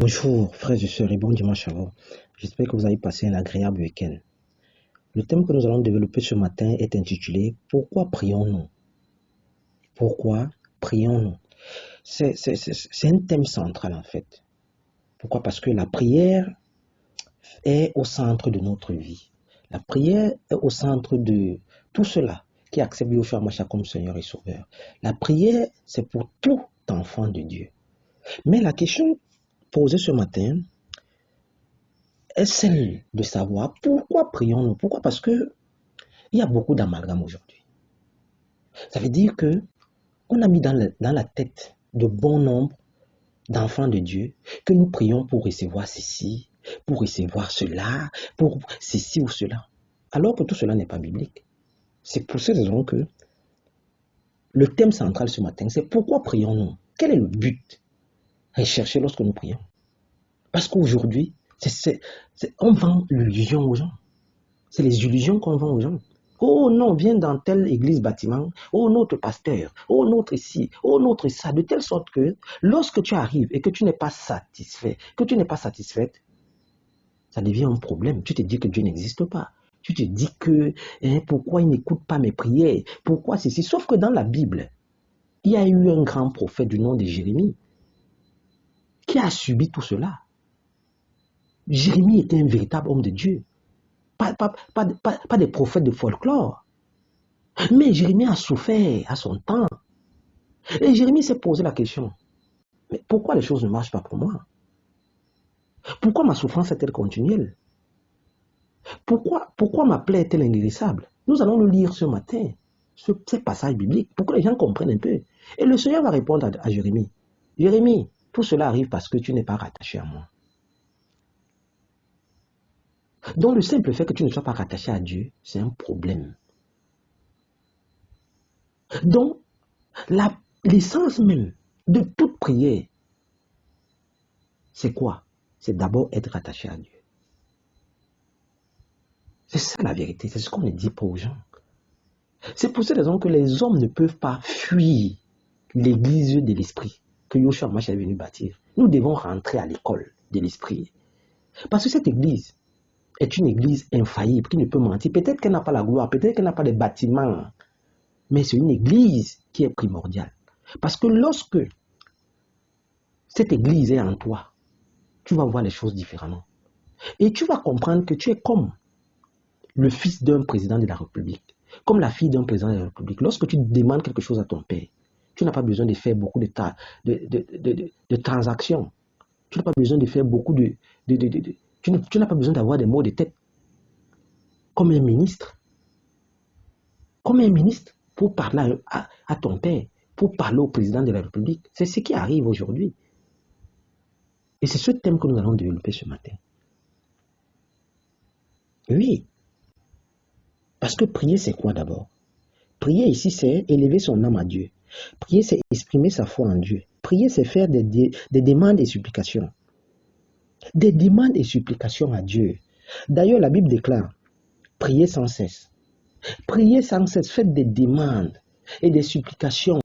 Bonjour frères et sœurs et bon dimanche à vous. J'espère que vous avez passé un agréable week-end. Le thème que nous allons développer ce matin est intitulé « Pourquoi prions-nous » Pourquoi prions-nous? C'est un thème central en fait. Pourquoi? Parce que la prière est au centre de notre vie. La prière est au centre de tout cela qui accepte Yeshua Mashiach comme Seigneur et Sauveur. La prière, c'est pour tout enfant de Dieu. Mais la question posée ce matin est celle de savoir pourquoi prions-nous. Pourquoi? Parce que il y a beaucoup d'amalgames aujourd'hui. Ça veut dire que on a mis dans la tête de bon nombre d'enfants de Dieu que nous prions pour recevoir ceci, pour recevoir cela, pour ceci ou cela. Alors que tout cela n'est pas biblique. C'est pour cette raison que le thème central ce matin, c'est pourquoi prions-nous? Quel est le but recherché lorsque nous prions? Parce qu'aujourd'hui, on vend l'illusion aux gens. C'est les illusions qu'on vend aux gens. Oh non, viens dans telle église bâtiment. Oh, notre pasteur. Oh, notre ici. Oh, notre ça. De telle sorte que lorsque tu arrives et que tu n'es pas satisfait, que tu n'es pas satisfaite, ça devient un problème. Tu te dis que Dieu n'existe pas. Tu te dis que pourquoi il n'écoute pas mes prières? Pourquoi ceci? Sauf que dans la Bible, il y a eu un grand prophète du nom de Jérémie qui a subi tout cela. Jérémie était un véritable homme de Dieu. Pas des prophètes de folklore. Mais Jérémie a souffert à son temps. Et Jérémie s'est posé la question, mais pourquoi les choses ne marchent pas pour moi? Pourquoi ma souffrance est-elle continuelle? Pourquoi ma plaie est-elle inguérissable? Nous allons le lire ce matin, ces passages bibliques, pour que les gens comprennent un peu. Et le Seigneur va répondre à Jérémie. Jérémie, tout cela arrive parce que tu n'es pas rattaché à moi. Donc le simple fait que tu ne sois pas rattaché à Dieu, c'est un problème. Donc, l'essence même de toute prière, c'est quoi? C'est d'abord être rattaché à Dieu. C'est ça la vérité, c'est ce qu'on ne dit pas aux gens. C'est pour cette raison que les hommes ne peuvent pas fuir l'église de l'esprit que Yeshua Mashiach est venu bâtir. Nous devons rentrer à l'école de l'esprit. Parce que cette église est une église infaillible qui ne peut mentir. Peut-être qu'elle n'a pas la gloire, peut-être qu'elle n'a pas de bâtiments, mais c'est une église qui est primordiale. Parce que lorsque cette église est en toi, tu vas voir les choses différemment. Et tu vas comprendre que tu es comme le fils d'un président de la République, comme la fille d'un président de la République. Lorsque tu demandes quelque chose à ton père, tu n'as pas besoin de faire beaucoup de transactions. Tu n'as pas besoin de faire beaucoup tu n'as pas besoin d'avoir des mots de tête. Comme un ministre. Comme un ministre, pour parler à ton père, pour parler au président de la République. C'est ce qui arrive aujourd'hui. Et c'est ce thème que nous allons développer ce matin. Oui. Parce que prier, c'est quoi d'abord? Prier ici, c'est élever son âme à Dieu. Prier, c'est exprimer sa foi en Dieu. Prier, c'est faire des demandes et supplications. Des demandes et supplications à Dieu. D'ailleurs, la Bible déclare, priez sans cesse. Priez sans cesse, faites des demandes et des supplications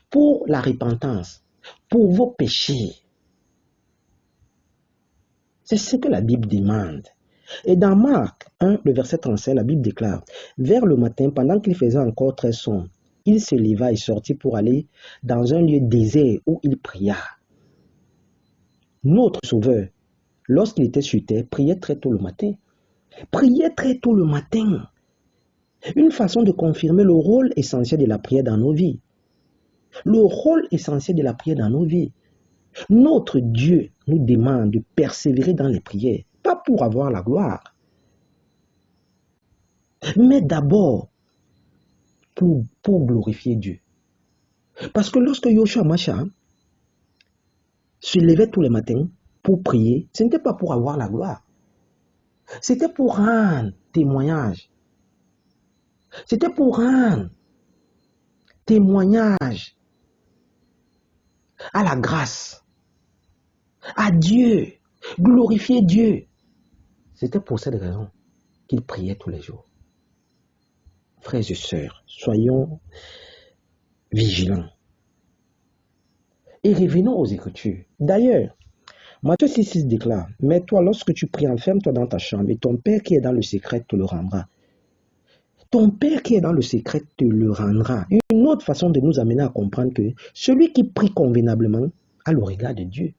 pour la repentance, pour vos péchés. C'est ce que la Bible demande. Et dans Marc 1, le verset 35, la Bible déclare, vers le matin, pendant qu'il faisait encore très sombre, il se leva et sortit pour aller dans un lieu désert où il pria. Notre Sauveur, lorsqu'il était sur terre, priait très tôt le matin. Priait très tôt le matin. Une façon de confirmer le rôle essentiel de la prière dans nos vies. Le rôle essentiel de la prière dans nos vies. Notre Dieu nous demande de persévérer dans les prières, pas pour avoir la gloire, mais d'abord pour glorifier Dieu. Parce que lorsque Yeshua Mashiach se levait tous les matins pour prier, ce n'était pas pour avoir la gloire. C'était pour rendre témoignage. C'était pour rendre témoignage à la grâce, à Dieu, glorifier Dieu. C'était pour cette raison qu'il priait tous les jours. Frères et sœurs, soyons vigilants. Et revenons aux Écritures. D'ailleurs, Matthieu 6,6 déclare, mais toi, lorsque tu pries, enferme-toi dans ta chambre et ton Père qui est dans le secret te le rendra. Ton Père qui est dans le secret te le rendra. Une autre façon de nous amener à comprendre que celui qui prie convenablement a le regard de Dieu.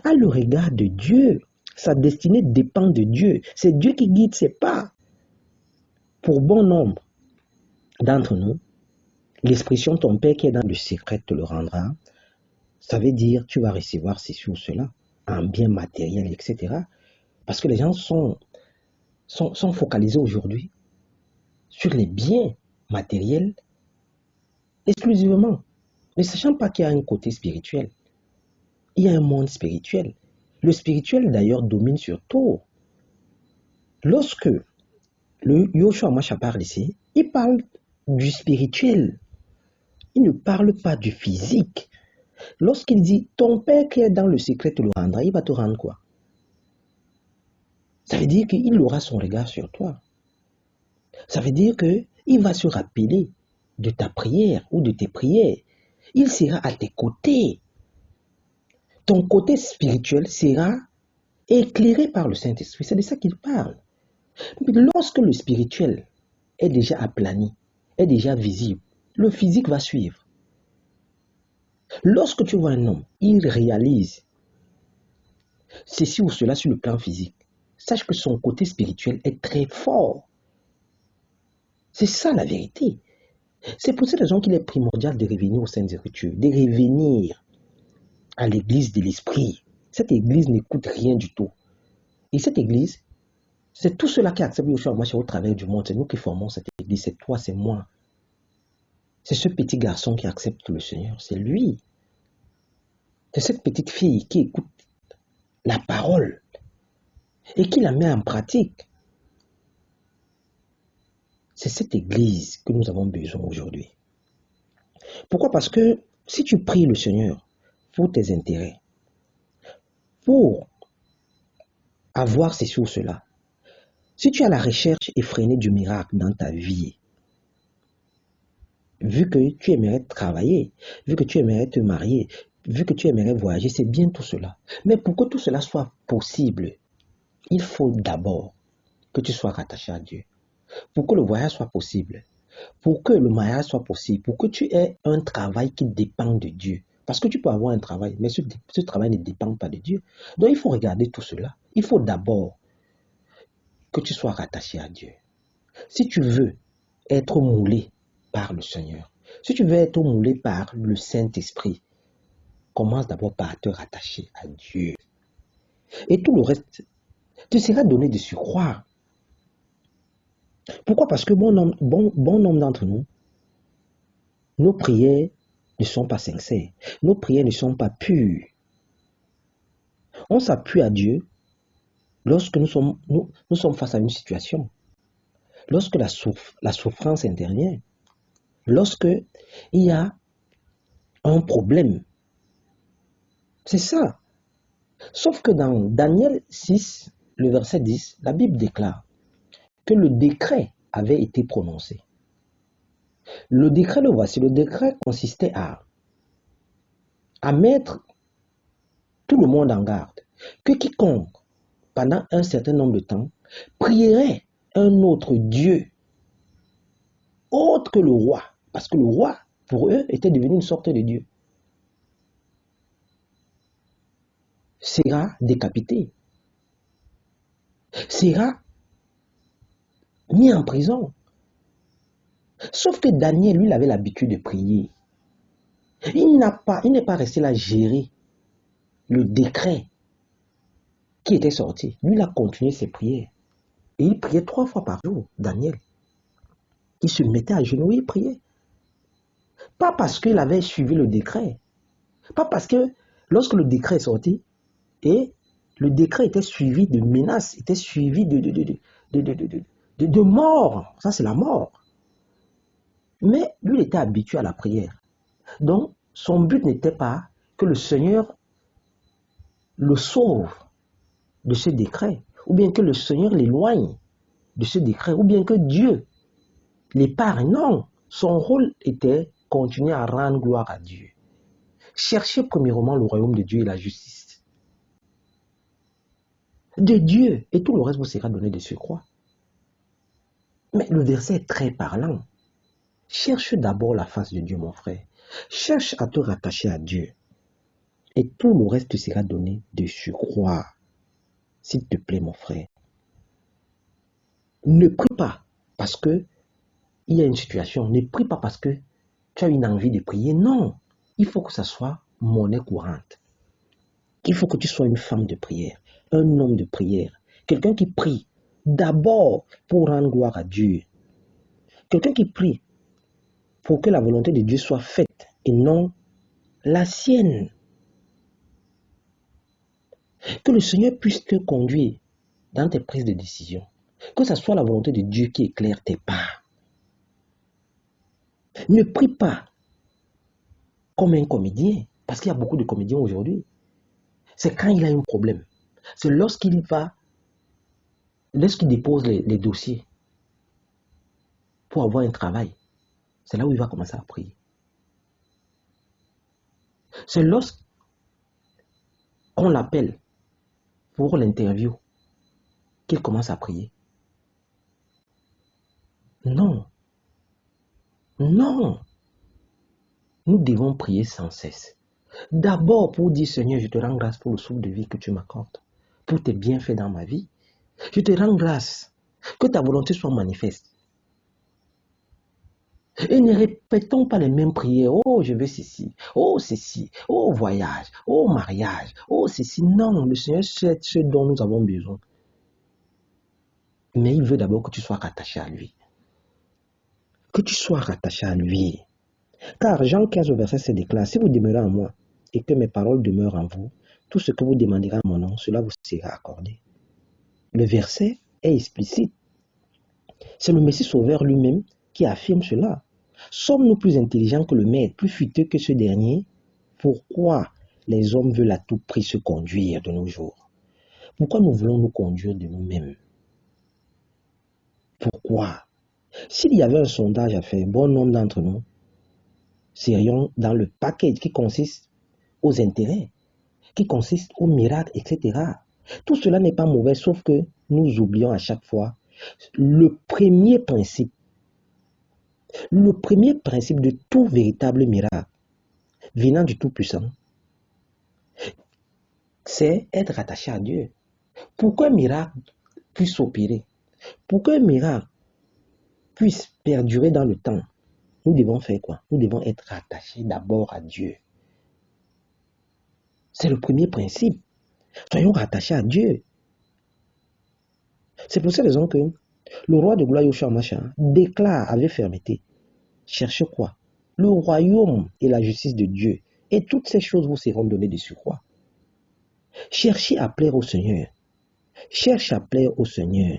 A le regard de Dieu. Sa destinée dépend de Dieu. C'est Dieu qui guide ses pas. Pour bon nombre d'entre nous, l'expression ton Père qui est dans le secret te le rendra, ça veut dire tu vas recevoir ceci ou cela, un bien matériel, etc. Parce que les gens sont focalisés aujourd'hui sur les biens matériels exclusivement, ne sachant pas qu'il y a un côté spirituel. Il y a un monde spirituel. Le spirituel d'ailleurs domine sur tout. Lorsque le Yoshua Masha parle ici, il parle du spirituel. Il ne parle pas du physique. Lorsqu'il dit ton Père qui est dans le secret te le rendra, il va te rendre quoi? Ça veut dire qu'il aura son regard sur toi. Ça veut dire qu'il va se rappeler de ta prière ou de tes prières. Il sera à tes côtés. Ton côté spirituel sera éclairé par le Saint-Esprit. C'est de ça qu'il parle. Mais lorsque le spirituel est déjà aplani, est déjà visible, le physique va suivre. Lorsque tu vois un homme, il réalise ceci ou cela sur le plan physique, sache que son côté spirituel est très fort. C'est ça la vérité. C'est pour cette raison qu'il est primordial de revenir aux Saintes Écritures, de revenir à l'église de l'esprit. Cette église n'écoute rien du tout. Et cette église, c'est tout cela qui accepte Yoshua Mashiach au travers du monde. C'est nous qui formons cette église. C'est toi, c'est moi. C'est ce petit garçon qui accepte le Seigneur. C'est lui. C'est cette petite fille qui écoute la parole et qui la met en pratique. C'est cette église que nous avons besoin aujourd'hui. Pourquoi? Parce que si tu pries le Seigneur pour tes intérêts, pour avoir ceci ou cela, si tu as la recherche effrénée du miracle dans ta vie, vu que tu aimerais travailler, vu que tu aimerais te marier, vu que tu aimerais voyager, c'est bien tout cela. Mais pour que tout cela soit possible, il faut d'abord que tu sois rattaché à Dieu. Pour que le voyage soit possible, pour que le mariage soit possible, pour que tu aies un travail qui dépend de Dieu. Parce que tu peux avoir un travail, mais ce travail ne dépend pas de Dieu. Donc il faut regarder tout cela. Il faut d'abord que tu sois rattaché à Dieu. Si tu veux être moulé par le Seigneur, si tu veux être moulé par le Saint-Esprit, commence d'abord par te rattacher à Dieu. Et tout le reste te sera donné de surcroît. Pourquoi? Parce que bon nombre d'entre nous, nos prières ne sont pas sincères. Nos prières ne sont pas pures. On s'appuie à Dieu lorsque nous sommes face à une situation. Lorsque la souffrance intervient. Lorsque il y a un problème. C'est ça. Sauf que dans Daniel 6, le verset 10, la Bible déclare que le décret avait été prononcé. Le décret, le voici. Le décret consistait à mettre tout le monde en garde que quiconque, pendant un certain nombre de temps, prierait un autre Dieu, autre que le roi, parce que le roi, pour eux, était devenu une sorte de Dieu, sera décapité, sera mis en prison. Sauf que Daniel, lui, il avait l'habitude de prier. Il n'est pas resté là gérer le décret qui était sorti. Lui, il a continué ses prières. Et il priait 3 fois par jour, Daniel. Il se mettait à genoux, il priait. Pas parce qu'il avait suivi le décret. Pas parce que lorsque le décret est sorti, et le décret était suivi de menaces, était suivi de mort. Ça, c'est la mort. Mais lui, il était habitué à la prière. Donc, son but n'était pas que le Seigneur le sauve de ce décret, ou bien que le Seigneur l'éloigne de ce décret, ou bien que Dieu l'épargne. Non, son rôle était continuer à rendre gloire à Dieu. Chercher premièrement le royaume de Dieu et la justice. de Dieu, et tout le reste vous sera donné de surcroît. Mais le verset est très parlant. Cherche d'abord la face de Dieu, mon frère. Cherche à te rattacher à Dieu. Et tout le reste te sera donné de surcroît. S'il te plaît, mon frère. Ne prie pas parce que il y a une situation. Ne prie pas parce que tu as une envie de prier. Non. Il faut que ça soit monnaie courante. Il faut que tu sois une femme de prière, un homme de prière. Quelqu'un qui prie d'abord pour rendre gloire à Dieu. Quelqu'un qui prie pour que la volonté de Dieu soit faite et non la sienne. Que le Seigneur puisse te conduire dans tes prises de décision. Que ce soit la volonté de Dieu qui éclaire tes pas. Ne prie pas comme un comédien, parce qu'il y a beaucoup de comédiens aujourd'hui. C'est quand il a un problème. C'est lorsqu'il dépose les dossiers pour avoir un travail. C'est là où il va commencer à prier. C'est lorsqu'on l'appelle pour l'interview qu'il commence à prier. Non. Non. Nous devons prier sans cesse. D'abord pour dire, Seigneur, je te rends grâce pour le souffle de vie que tu m'accordes, pour tes bienfaits dans ma vie. Je te rends grâce que ta volonté soit manifeste. Et ne répétons pas les mêmes prières. Oh, je veux ceci. Oh, ceci. Oh, voyage. Oh, mariage. Oh, ceci. Non, le Seigneur sait ce dont nous avons besoin. Mais il veut d'abord que tu sois rattaché à lui. Que tu sois rattaché à lui. Car Jean 15 au verset 7 déclare, si vous demeurez en moi et que mes paroles demeurent en vous, tout ce que vous demanderez en mon nom, cela vous sera accordé. Le verset est explicite. C'est le Messie Sauveur lui-même qui affirme cela. Sommes-nous plus intelligents que le Maître, plus futteux que ce dernier? Pourquoi les hommes veulent à tout prix se conduire de nos jours? Pourquoi nous voulons nous conduire de nous-mêmes? Pourquoi? S'il y avait un sondage à faire, bon nombre d'entre nous serions dans le package qui consiste aux intérêts, qui consiste aux miracles, etc. Tout cela n'est pas mauvais, sauf que nous oublions à chaque fois le premier principe de tout véritable miracle venant du Tout-Puissant, c'est être attaché à Dieu. Pour qu'un miracle puisse opérer, pour qu'un miracle puisse perdurer dans le temps, nous devons faire quoi? Nous devons être attachés d'abord à Dieu. C'est le premier principe. Soyons rattachés à Dieu. C'est pour cette raison que le roi de gloire Yoshua Mashiach déclare avec fermeté, cherchez quoi? Le royaume et la justice de Dieu, et toutes ces choses vous seront données de surcroît. Cherchez à plaire au Seigneur. Cherche à plaire au Seigneur.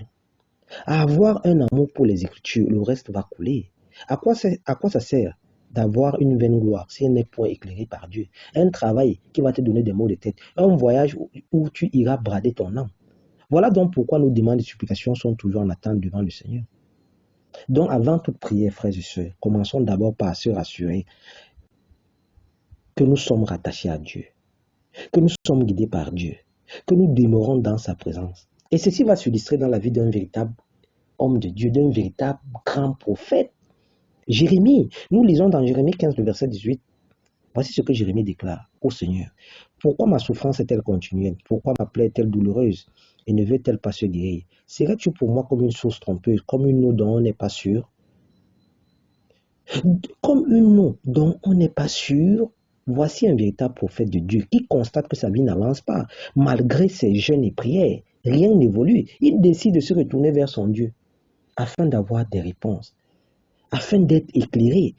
À avoir un amour pour les Écritures, le reste va couler. À quoi ça sert d'avoir une vaine gloire si elle n'est point éclairée par Dieu? Un travail qui va te donner des maux de tête. Un voyage où tu iras brader ton âme. Voilà donc pourquoi nos demandes et supplications sont toujours en attente devant le Seigneur. Donc avant toute prière, frères et sœurs, commençons d'abord par se rassurer que nous sommes rattachés à Dieu, que nous sommes guidés par Dieu, que nous demeurons dans sa présence. Et ceci va s'illustrer dans la vie d'un véritable homme de Dieu, d'un véritable grand prophète. Jérémie, nous lisons dans Jérémie 15, le verset 18, voici ce que Jérémie déclare au Seigneur. Pourquoi ma souffrance est-elle continuelle? Pourquoi ma plaie est-elle douloureuse et ne veut-elle pas se guérir? Serais-tu pour moi comme une source trompeuse, comme une eau dont on n'est pas sûr? Comme une eau dont on n'est pas sûr, voici un véritable prophète de Dieu qui constate que sa vie n'avance pas. Malgré ses jeûnes et prières, rien n'évolue. Il décide de se retourner vers son Dieu afin d'avoir des réponses, afin d'être éclairé,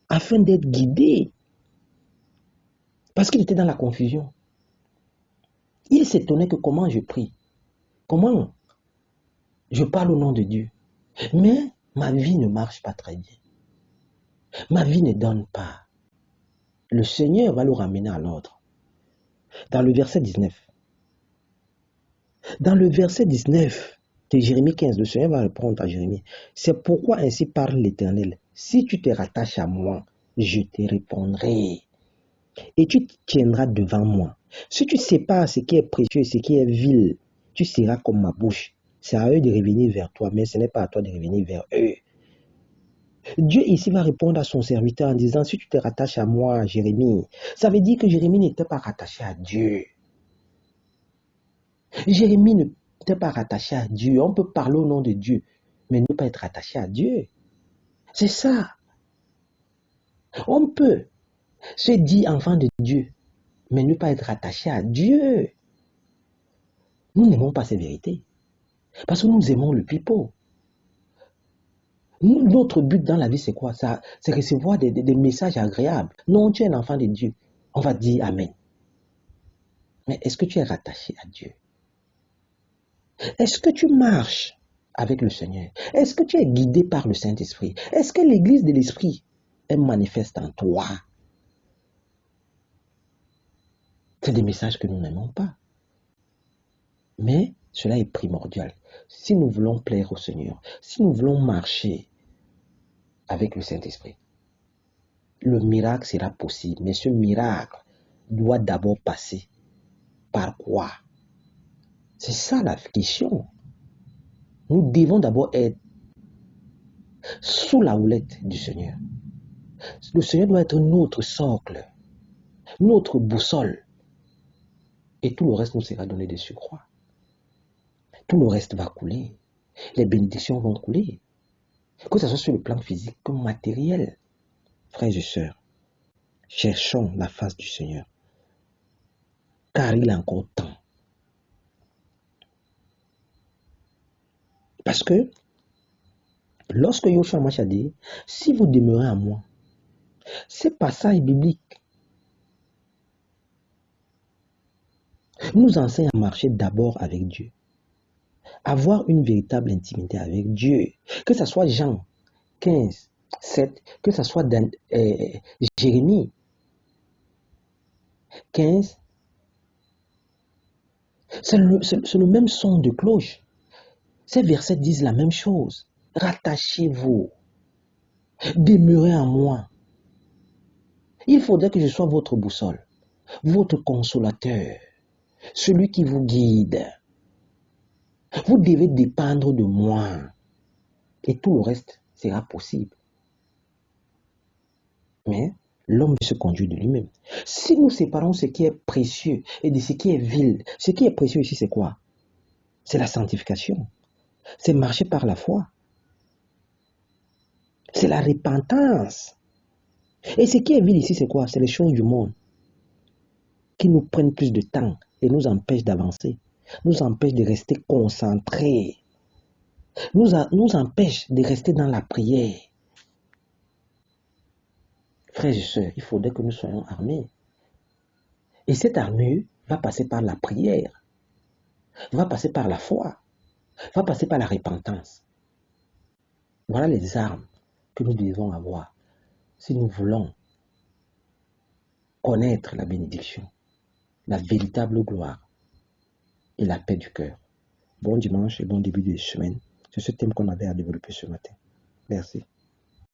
afin d'être guidé. Parce qu'il était dans la confusion. Il s'étonnait que comment je prie, comment je parle au nom de Dieu. Mais ma vie ne marche pas très bien. Ma vie ne donne pas. Le Seigneur va le ramener à l'ordre. Dans le verset 19. Dans le verset 19 de Jérémie 15, le Seigneur va répondre à Jérémie. C'est pourquoi ainsi parle l'Éternel. Si tu te rattaches à moi, je te répondrai. Et tu tiendras devant moi. Si tu sépares ce qui est précieux et ce qui est vil, tu seras comme ma bouche. C'est à eux de revenir vers toi, mais ce n'est pas à toi de revenir vers eux. Dieu ici va répondre à son serviteur en disant, si tu te rattaches à moi, Jérémie, ça veut dire que Jérémie n'était pas rattaché à Dieu. Jérémie n'était pas rattaché à Dieu. On peut parler au nom de Dieu, mais ne pas être rattaché à Dieu. C'est ça. On peut se dire enfant de Dieu, mais ne pas être rattaché à Dieu. Nous n'aimons pas ces vérités. Parce que nous aimons le pipeau. Notre but dans la vie, c'est quoi? C'est recevoir des messages agréables. Non, tu es un enfant de Dieu. On va dire Amen. Mais est-ce que tu es rattaché à Dieu? Est-ce que tu marches avec le Seigneur? Est-ce que tu es guidé par le Saint-Esprit? Est-ce que l'Église de l'Esprit est manifeste en toi? C'est des messages que nous n'aimons pas. Mais cela est primordial. Si nous voulons plaire au Seigneur, si nous voulons marcher avec le Saint-Esprit, le miracle sera possible. Mais ce miracle doit d'abord passer par quoi? C'est ça la question. Nous devons d'abord être sous la houlette du Seigneur. Le Seigneur doit être notre socle, notre boussole. Et tout le reste nous sera donné de surcroît. Tout le reste va couler. Les bénédictions vont couler. Que ce soit sur le plan physique comme matériel. Frères et sœurs, cherchons la face du Seigneur. Car il est encore temps. Parce que lorsque Yoshua a dit, si vous demeurez en moi, ces passages bibliques nous enseignent à marcher d'abord avec Dieu. Avoir une véritable intimité avec Dieu. Que ce soit Jean 15, 7, que ce soit Jérémie 15. C'est le même son de cloche. Ces versets disent la même chose. Rattachez-vous. Demeurez en moi. Il faudrait que je sois votre boussole, votre consolateur, celui qui vous guide. Vous devez dépendre de moi. Et tout le reste sera possible. Mais l'homme se conduit de lui-même. Si nous séparons ce qui est précieux et de ce qui est vil, ce qui est précieux ici, c'est quoi? C'est la sanctification. C'est marcher par la foi. C'est la repentance. Et ce qui est vil ici, c'est quoi? C'est les choses du monde qui nous prennent plus de temps et nous empêchent d'avancer, nous empêchent de rester concentrés, nous empêchent de rester dans la prière. Frères et sœurs, il faudrait que nous soyons armés. Et cette armure va passer par la prière, va passer par la foi, va passer par la repentance. Voilà les armes que nous devons avoir si nous voulons connaître la bénédiction, la véritable gloire et la paix du cœur. Bon dimanche et bon début de semaine. C'est ce thème qu'on avait à développer ce matin. Merci.